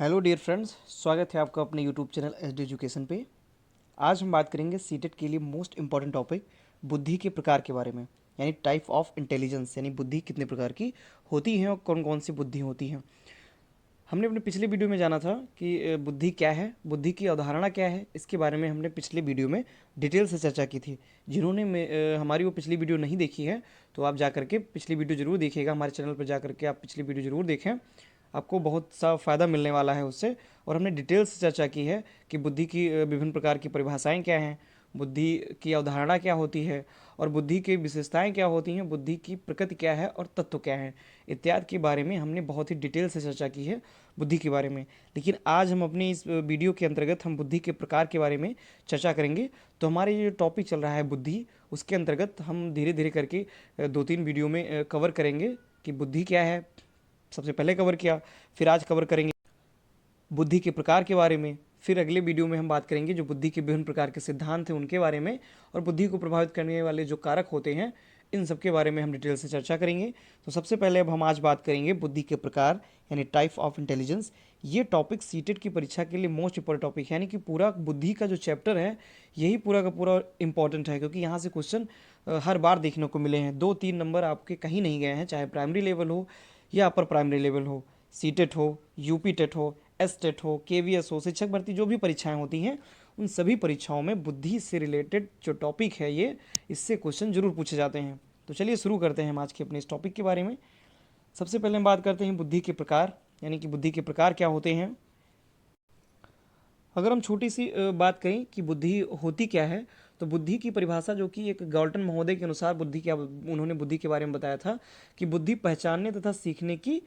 Hello dear friends, स्वागत है आपका अपने यूट्यूब चैनल एसडी एजुकेशन पे। आज हम बात करेंगे सीटेट के लिए मोस्ट इंपॉर्टेंट टॉपिक बुद्धि के प्रकार के बारे में, यानी टाइप ऑफ इंटेलिजेंस, यानी बुद्धि कितने प्रकार की होती है और कौन कौन सी बुद्धि होती हैं। हमने अपने पिछले वीडियो में जाना था कि बुद्धि क्या है, बुद्धि की अवधारणा क्या है। इसके बारे में हमने पिछले वीडियो में डिटेल से चर्चा की थी। जिन्होंने हमारी वो पिछली वीडियो नहीं देखी है तो आप जा करके पिछली वीडियो ज़रूर देखिएगा। हमारे चैनल पर जा करके आप पिछली वीडियो ज़रूर देखें, आपको बहुत सा फ़ायदा मिलने वाला है उससे। और हमने डिटेल से चर्चा की है कि बुद्धि की विभिन्न प्रकार की परिभाषाएं क्या हैं, बुद्धि की अवधारणा क्या होती है और बुद्धि की विशेषताएं क्या होती हैं, बुद्धि की प्रकृति क्या है और तत्व क्या है, इत्यादि के बारे में हमने बहुत ही डिटेल से चर्चा की है बुद्धि के बारे में। लेकिन आज हम अपनी इस वीडियो के अंतर्गत हम बुद्धि के प्रकार के बारे में चर्चा करेंगे। तो हमारे ये टॉपिक चल रहा है बुद्धि, उसके अंतर्गत हम धीरे धीरे करके 2-3 वीडियो में कवर करेंगे कि बुद्धि क्या है। सबसे पहले कवर किया, फिर आज कवर करेंगे बुद्धि के प्रकार के बारे में। फिर अगले वीडियो में हम बात करेंगे जो बुद्धि के विभिन्न प्रकार के सिद्धांत हैं उनके बारे में, और बुद्धि को प्रभावित करने वाले जो कारक होते हैं इन सब के बारे में हम डिटेल से चर्चा करेंगे। तो सबसे पहले अब हम आज बात करेंगे बुद्धि के प्रकार, यानी टाइप ऑफ इंटेलिजेंस। ये टॉपिक सीटेट की परीक्षा के लिए मोस्ट इंपॉर्टेंट टॉपिक है, यानी कि पूरा बुद्धि का जो चैप्टर है यही पूरा का पूरा इंपॉर्टेंट है, क्योंकि यहाँ से क्वेश्चन हर बार देखने को मिले हैं। 2-3 नंबर आपके कहीं नहीं गए हैं, चाहे प्राइमरी लेवल हो या अपर प्राइमरी लेवल हो, सीटेट हो, यूपी टेट हो, एस टेट हो, केवीएस हो, शिक्षक भर्ती जो भी परीक्षाएं होती हैं उन सभी परीक्षाओं में बुद्धि से रिलेटेड जो टॉपिक है ये, इससे क्वेश्चन जरूर पूछे जाते हैं। तो चलिए शुरू करते हैं हम आज के अपने इस टॉपिक के बारे में। सबसे पहले हम बात करते हैं बुद्धि के प्रकार, यानी कि बुद्धि के प्रकार क्या होते हैं। अगर हम छोटी सी बात करें कि बुद्धि होती क्या है, तो बुद्धि की परिभाषा जो कि एक गॉल्टन महोदय के अनुसार बुद्धि क्या, उन्होंने बुद्धि के बारे में बताया था कि बुद्धि पहचानने तथा सीखने की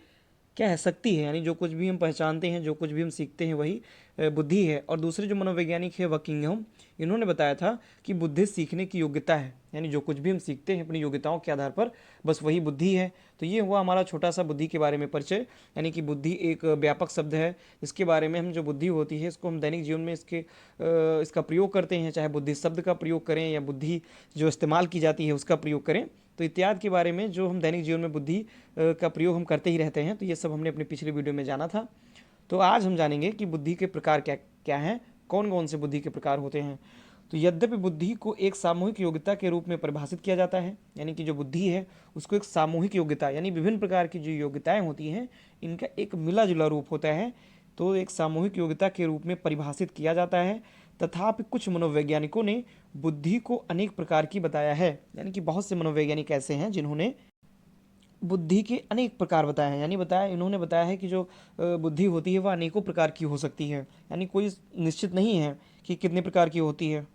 क्या है, शक्ति है। यानी जो कुछ भी हम पहचानते हैं, जो कुछ भी हम सीखते हैं वही बुद्धि है। और दूसरे जो मनोवैज्ञानिक है वकिंघम, इन्होंने बताया था कि बुद्धि सीखने की योग्यता है, यानी जो कुछ भी हम सीखते हैं अपनी योग्यताओं के आधार पर बस वही बुद्धि है। तो ये हुआ हमारा छोटा सा बुद्धि के बारे में परिचय। यानी कि बुद्धि एक व्यापक शब्द है, इसके बारे में हम जो बुद्धि होती है इसको हम दैनिक जीवन में इसका प्रयोग करते हैं, चाहे बुद्धि शब्द का प्रयोग करें या बुद्धि जो इस्तेमाल की जाती है उसका प्रयोग करें। तो इत्यादि के बारे में जो हम दैनिक जीवन में बुद्धि का प्रयोग हम करते ही रहते हैं, तो ये सब हमने अपने पिछले वीडियो में जाना था। तो आज हम जानेंगे कि बुद्धि के प्रकार क्या क्या हैं, कौन कौन से बुद्धि के प्रकार होते हैं। तो यद्यपि बुद्धि को एक सामूहिक योग्यता के रूप में परिभाषित किया जाता है, यानी कि जो बुद्धि है उसको एक सामूहिक योग्यता, यानी विभिन्न प्रकार की जो योग्यताएं होती हैं इनका एक मिला जुला रूप होता है, तो एक सामूहिक योग्यता के रूप में परिभाषित किया जाता है। तथापि कुछ मनोवैज्ञानिकों ने बुद्धि को अनेक प्रकार की बताया है, यानी कि बहुत से मनोवैज्ञानिक ऐसे हैं जिन्होंने बुद्धि के अनेक प्रकार बताए हैं। यानी इन्होंने बताया है कि जो बुद्धि होती है वह अनेकों प्रकार की हो सकती है, यानी कोई निश्चित नहीं है कि कितने प्रकार की होती है।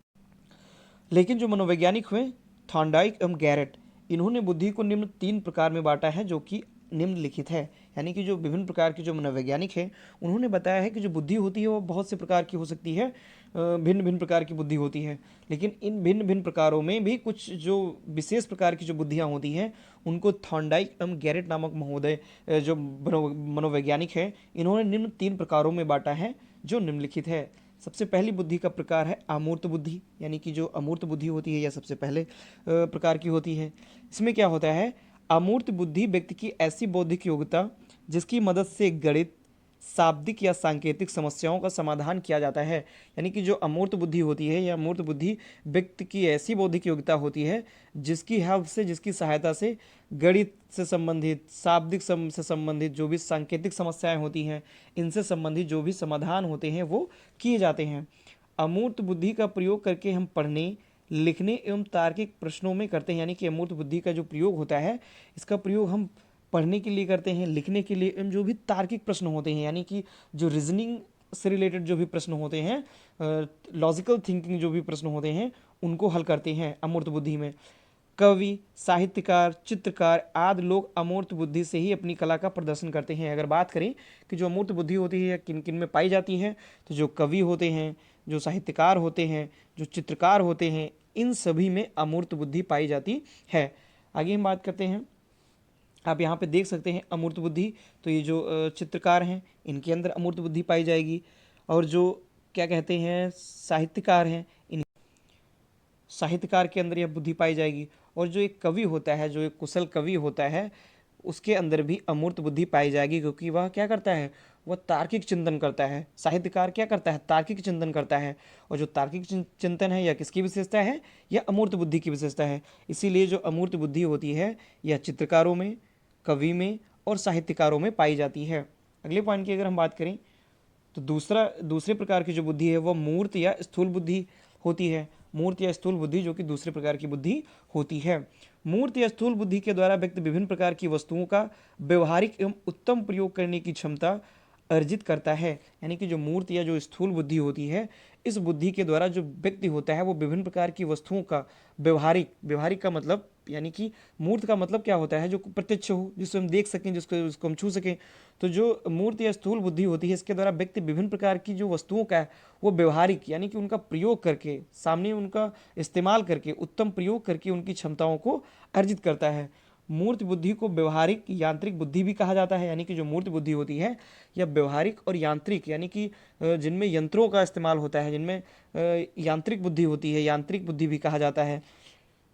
लेकिन जो मनोवैज्ञानिक हुए थॉर्नडाइक एवं गैरेट, इन्होंने बुद्धि को निम्न 3 प्रकार में बांटा है जो कि निम्नलिखित है। यानी कि जो विभिन्न प्रकार के जो मनोवैज्ञानिक हैं उन्होंने बताया है कि जो बुद्धि होती है वो बहुत से प्रकार की हो सकती है, भिन्न भिन्न प्रकार की बुद्धि होती है। लेकिन इन भिन्न भिन्न प्रकारों में भी कुछ जो विशेष प्रकार की जो बुद्धियाँ होती हैं उनको थॉर्नडाइक एवं गैरेट नामक महोदय जो मनोवैज्ञानिक हैं इन्होंने निम्न 3 प्रकारों में बांटा है जो निम्नलिखित है। सबसे पहली बुद्धि का प्रकार है अमूर्त बुद्धि, यानी कि जो अमूर्त बुद्धि होती है यह सबसे पहले प्रकार की होती है। इसमें क्या होता है, अमूर्त बुद्धि व्यक्ति की ऐसी बौद्धिक योग्यता जिसकी मदद से गणित, शाब्दिक या सांकेतिक समस्याओं का समाधान किया जाता है। यानी कि जो अमूर्त बुद्धि होती है या अमूर्त बुद्धि व्यक्ति की ऐसी बौद्धिक योग्यता होती है जिसकी हेल्प से, जिसकी सहायता से गणित से संबंधित, शाब्दिक से संबंधित जो भी सांकेतिक समस्याएं होती हैं इनसे संबंधित जो भी समाधान होते हैं वो किए जाते हैं। अमूर्त बुद्धि का प्रयोग करके हम पढ़ने, लिखने एवं तार्किक प्रश्नों में करते हैं। यानी कि अमूर्त बुद्धि का जो प्रयोग होता है इसका प्रयोग हम पढ़ने के लिए करते हैं, लिखने के लिए एवं जो भी तार्किक प्रश्न होते हैं, यानी कि जो रीजनिंग से रिलेटेड जो भी प्रश्न होते हैं, लॉजिकल थिंकिंग जो भी प्रश्न होते हैं उनको हल करते हैं अमूर्त बुद्धि में। कवि, साहित्यकार, चित्रकार आदि लोग अमूर्त बुद्धि से ही अपनी कला का प्रदर्शन करते हैं। अगर बात करें कि जो अमूर्त बुद्धि होती है किन किन में पाई जाती है, तो जो कवि होते हैं, जो साहित्यकार होते हैं, जो चित्रकार होते हैं, इन सभी में अमूर्त बुद्धि पाई जाती है। आगे हम बात करते हैं, आप यहाँ पे देख सकते हैं अमूर्त बुद्धि, तो ये जो चित्रकार हैं इनके अंदर अमूर्त बुद्धि पाई जाएगी, और जो क्या कहते हैं साहित्यकार हैं इन साहित्यकार के अंदर यह बुद्धि पाई जाएगी। और जो एक कवि होता है, जो एक कुशल कवि होता है, उसके अंदर भी अमूर्त बुद्धि पाई जाएगी, क्योंकि वह क्या करता है, वह तार्किक चिंतन करता है। साहित्यकार क्या करता है? तार्किक चिंतन करता है। और जो तार्किक चिंतन है यह किसकी विशेषता है? यह अमूर्त बुद्धि की विशेषता है। इसीलिए जो अमूर्त बुद्धि होती है यह चित्रकारों में, कवि में और साहित्यकारों में पाई जाती है। अगले पॉइंट की अगर हम बात करें तो दूसरे प्रकार की जो बुद्धि है वह मूर्त या स्थूल बुद्धि होती है। मूर्त या स्थूल बुद्धि जो कि दूसरे प्रकार की बुद्धि होती है। मूर्त या स्थूल बुद्धि के द्वारा व्यक्ति विभिन्न प्रकार की वस्तुओं का व्यवहारिक एवं उत्तम प्रयोग करने की क्षमता अर्जित करता है। यानी कि जो मूर्त या जो स्थूल बुद्धि होती है, इस बुद्धि के द्वारा जो व्यक्ति होता है वो विभिन्न प्रकार की वस्तुओं का व्यवहारिक का मतलब यानी कि मूर्त का मतलब क्या होता है? जो प्रत्यक्ष हो, जिसको हम देख सकें, जिसको हम छू सकें। तो जो मूर्त या स्थूल बुद्धि होती है इसके द्वारा व्यक्ति विभिन्न प्रकार की जो वस्तुओं का है वो व्यवहारिक यानी कि उनका प्रयोग करके, सामने उनका इस्तेमाल करके, उत्तम प्रयोग करके उनकी क्षमताओं को अर्जित करता है। मूर्त बुद्धि को व्यवहारिक यांत्रिक बुद्धि भी कहा जाता है। यानी कि जो मूर्त बुद्धि होती है यह व्यवहारिक और यांत्रिक यानी कि जिनमें यंत्रों का इस्तेमाल होता है, जिनमें यांत्रिक बुद्धि होती है, यांत्रिक बुद्धि भी कहा जाता है।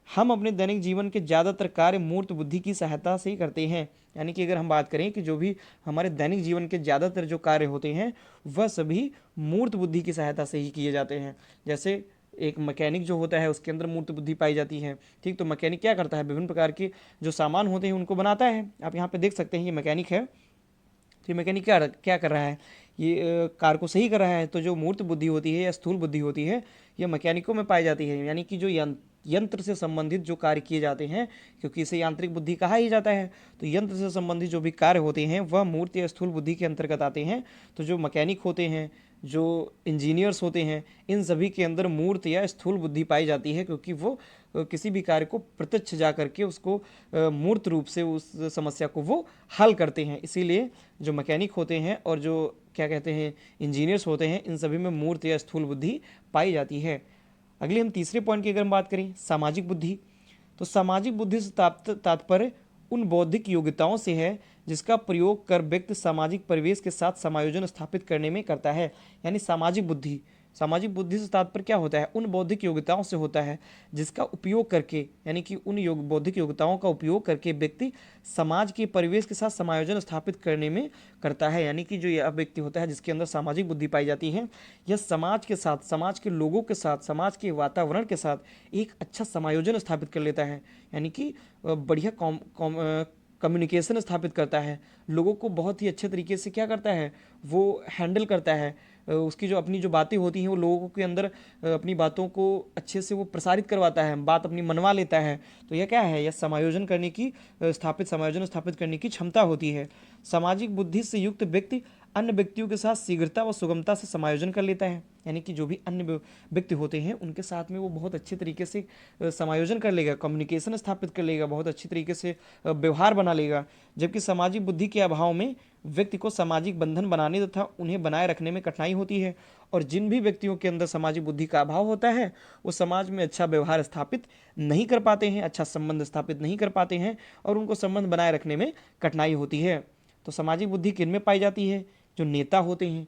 हम अपने दैनिक जीवन के ज़्यादातर कार्य मूर्त बुद्धि की सहायता से ही करते हैं। यानी कि अगर हम बात करें कि जो भी हमारे दैनिक जीवन के ज़्यादातर जो कार्य होते हैं वह सभी मूर्त बुद्धि की सहायता से ही किए जाते हैं। जैसे एक मैकेनिक जो होता है उसके अंदर मूर्त बुद्धि पाई जाती है। ठीक, तो मैकेनिक क्या करता है? विभिन्न प्रकार के जो सामान होते हैं उनको बनाता है। आप यहाँ पे देख सकते हैं ये मैकेनिक है। तो ये मैकेनिक क्या क्या कर रहा है? ये कार को सही कर रहा है। तो जो मूर्त बुद्धि होती है या स्थूल बुद्धि होती है यह मैकेनिकों में पाई जाती है। यानी कि जो यंत्र से संबंधित जो कार्य किए जाते हैं, क्योंकि इसे यांत्रिक बुद्धि कहा ही जाता है, तो यंत्र से संबंधित जो भी कार्य होते हैं वह मूर्त या स्थूल बुद्धि के अंतर्गत आते हैं। तो जो मैकेनिक होते हैं, जो इंजीनियर्स होते हैं, इन सभी के अंदर मूर्त या स्थूल बुद्धि पाई जाती है, क्योंकि वो किसी भी कार्य को प्रत्यक्ष जा करके उसको मूर्त रूप से उस समस्या को वो हल करते हैं। इसीलिए जो मैकेनिक होते हैं और जो क्या कहते हैं इंजीनियर्स होते हैं, इन सभी में मूर्त या स्थूल बुद्धि पाई जाती है। अगले हम तीसरे पॉइंट की अगर हम बात करें, सामाजिक बुद्धि, तो सामाजिक बुद्धि से तात्पर्य उन बौद्धिक योग्यताओं से है जिसका प्रयोग कर व्यक्ति सामाजिक परिवेश के साथ समायोजन स्थापित करने में करता है। यानी सामाजिक बुद्धि से तात्पर्य क्या होता है? उन बौद्धिक योग्यताओं से होता है जिसका उपयोग करके, यानी कि उन बौद्धिक योग्यताओं का उपयोग करके व्यक्ति समाज के परिवेश के साथ समायोजन स्थापित करने में करता है। यानी कि जो यह व्यक्ति होता है जिसके अंदर सामाजिक बुद्धि पाई जाती है, यह समाज के साथ, समाज के लोगों के साथ, समाज के वातावरण के साथ एक अच्छा समायोजन स्थापित कर लेता है। यानी कि बढ़िया कम्युनिकेशन स्थापित करता है। लोगों को बहुत ही अच्छे तरीके से क्या करता है? वो हैंडल करता है। उसकी जो अपनी जो बातें होती हैं वो लोगों के अंदर अपनी बातों को अच्छे से वो प्रसारित करवाता है, बात अपनी मनवा लेता है। तो यह क्या है? यह समायोजन स्थापित करने की क्षमता होती है। सामाजिक बुद्धि से युक्त व्यक्ति अन्य व्यक्तियों के साथ शीघ्रता व सुगमता से समायोजन कर लेता है। यानी कि जो भी अन्य व्यक्ति होते हैं उनके साथ में वो बहुत अच्छे तरीके से समायोजन कर लेगा, कम्युनिकेशन स्थापित कर लेगा, बहुत अच्छी तरीके से व्यवहार बना लेगा। जबकि सामाजिक बुद्धि के अभाव में व्यक्ति को सामाजिक बंधन बनाने तथा उन्हें बनाए रखने में कठिनाई होती है। और जिन भी व्यक्तियों के अंदर सामाजिक बुद्धि का अभाव होता है वो समाज में अच्छा व्यवहार स्थापित नहीं कर पाते हैं, अच्छा संबंध स्थापित नहीं कर पाते हैं और उनको संबंध बनाए रखने में कठिनाई होती है। तो सामाजिक बुद्धि किन में पाई जाती है? जो नेता होते हैं,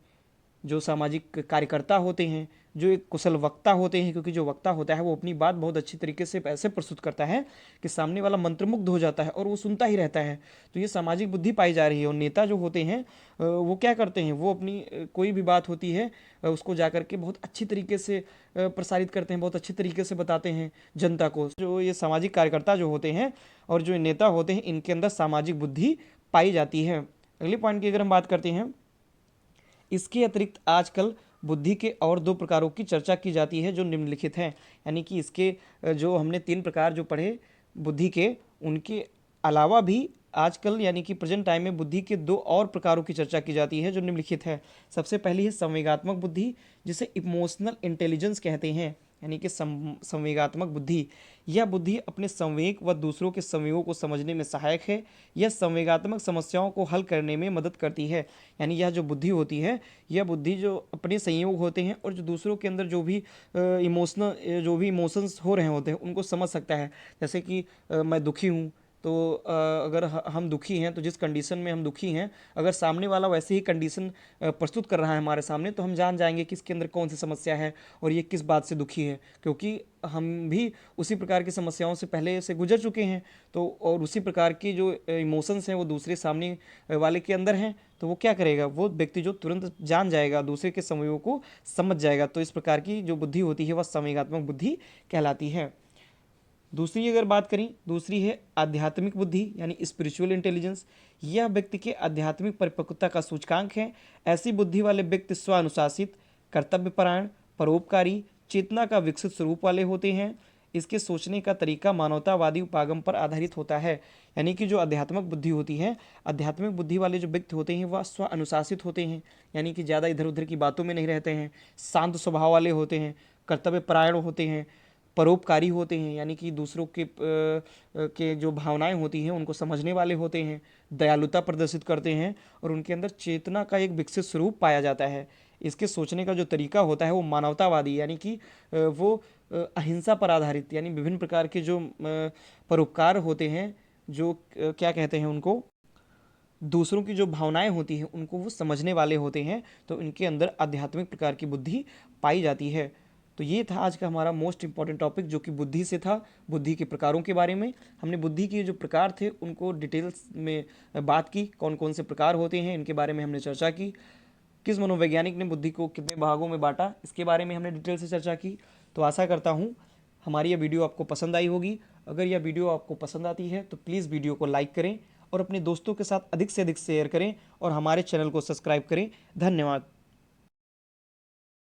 जो सामाजिक कार्यकर्ता होते हैं, जो एक कुशल वक्ता होते हैं, क्योंकि जो वक्ता होता है वो अपनी बात बहुत अच्छी तरीके से ऐसे प्रस्तुत करता है कि सामने वाला मंत्रमुग्ध हो जाता है और वो सुनता ही रहता है। तो ये सामाजिक बुद्धि पाई जा रही है। और नेता जो होते हैं वो क्या करते हैं? वो अपनी कोई भी बात होती है उसको जा करके बहुत अच्छी तरीके से प्रसारित करते हैं, बहुत अच्छी तरीके से बताते हैं जनता को। जो ये सामाजिक कार्यकर्ता जो होते हैं और जो नेता होते हैं इनके अंदर सामाजिक बुद्धि पाई जाती है। अगले पॉइंट की अगर हम बात करते हैं, इसके अतिरिक्त आजकल बुद्धि के और दो प्रकारों की चर्चा की जाती है जो निम्नलिखित हैं। यानी कि इसके जो हमने 3 प्रकार जो पढ़े बुद्धि के, उनके अलावा भी आजकल यानी कि प्रेजेंट टाइम में बुद्धि के 2 और प्रकारों की चर्चा की जाती है जो निम्नलिखित है। सबसे पहली है संवेगात्मक बुद्धि, जिसे इमोशनल इंटेलिजेंस कहते हैं। यानी कि संवेगात्मक बुद्धि, यह बुद्धि अपने संवेग व दूसरों के संवेगों को समझने में सहायक है। यह संवेगात्मक समस्याओं को हल करने में मदद करती है। यानी यह जो बुद्धि होती है, यह बुद्धि जो अपने संयोग होते हैं और जो दूसरों के अंदर जो भी इमोशंस हो रहे होते हैं उनको समझ सकता है। जैसे कि मैं दुखी हूँ, तो अगर हम दुखी हैं तो जिस कंडीशन में हम दुखी हैं, अगर सामने वाला वैसे ही कंडीशन प्रस्तुत कर रहा है हमारे सामने, तो हम जान जाएंगे कि इसके अंदर कौन सी समस्या है और ये किस बात से दुखी है, क्योंकि हम भी उसी प्रकार की समस्याओं से पहले से गुजर चुके हैं। तो और उसी प्रकार की जो इमोशंस हैं वो दूसरे सामने वाले के अंदर हैं, तो वो क्या करेगा, वो व्यक्ति जो तुरंत जान जाएगा, दूसरे के समयों को समझ जाएगा। तो इस प्रकार की जो बुद्धि होती है वह संवेगात्मक बुद्धि कहलाती है। दूसरी अगर बात करें, दूसरी है आध्यात्मिक बुद्धि यानी स्पिरिचुअल इंटेलिजेंस। यह व्यक्ति के आध्यात्मिक परिपक्वता का सूचकांक है। ऐसी बुद्धि वाले व्यक्ति स्व अनुशासित, कर्तव्यपरायण, परोपकारी, चेतना का विकसित स्वरूप वाले होते हैं। इसके सोचने का तरीका मानवतावादी उपागम पर आधारित होता है। यानी कि जो आध्यात्मिक बुद्धि होती है, आध्यात्मिक बुद्धि वाले जो व्यक्ति होते हैं वह स्व अनुशासित होते हैं, यानी कि ज़्यादा इधर उधर की बातों में नहीं रहते हैं, शांत स्वभाव वाले होते हैं, कर्तव्यपरायण होते हैं, परोपकारी होते हैं, यानी कि दूसरों के जो भावनाएं होती हैं उनको समझने वाले होते हैं, दयालुता प्रदर्शित करते हैं और उनके अंदर चेतना का एक विकसित स्वरूप पाया जाता है। इसके सोचने का जो तरीका होता है वो मानवतावादी, यानी कि वो अहिंसा पर आधारित, यानी विभिन्न प्रकार के जो परोपकार होते हैं, जो क्या कहते हैं उनको, दूसरों की जो भावनाएं होती हैं उनको वो समझने वाले होते हैं। तो इनके अंदर आध्यात्मिक प्रकार की बुद्धि पाई जाती है। तो ये था आज का हमारा मोस्ट इंपॉर्टेंट टॉपिक, जो कि बुद्धि से था, बुद्धि के प्रकारों के बारे में। हमने बुद्धि के जो प्रकार थे उनको डिटेल्स में बात की, कौन कौन से प्रकार होते हैं इनके बारे में हमने चर्चा की, किस मनोवैज्ञानिक ने बुद्धि को कितने भागों में बांटा इसके बारे में हमने डिटेल से चर्चा की। तो आशा करता हूँ हमारी यह वीडियो आपको पसंद आई होगी। अगर यह वीडियो आपको पसंद आती है तो प्लीज़ वीडियो को लाइक करें और अपने दोस्तों के साथ अधिक से अधिक शेयर करें और हमारे चैनल को सब्सक्राइब करें। धन्यवाद।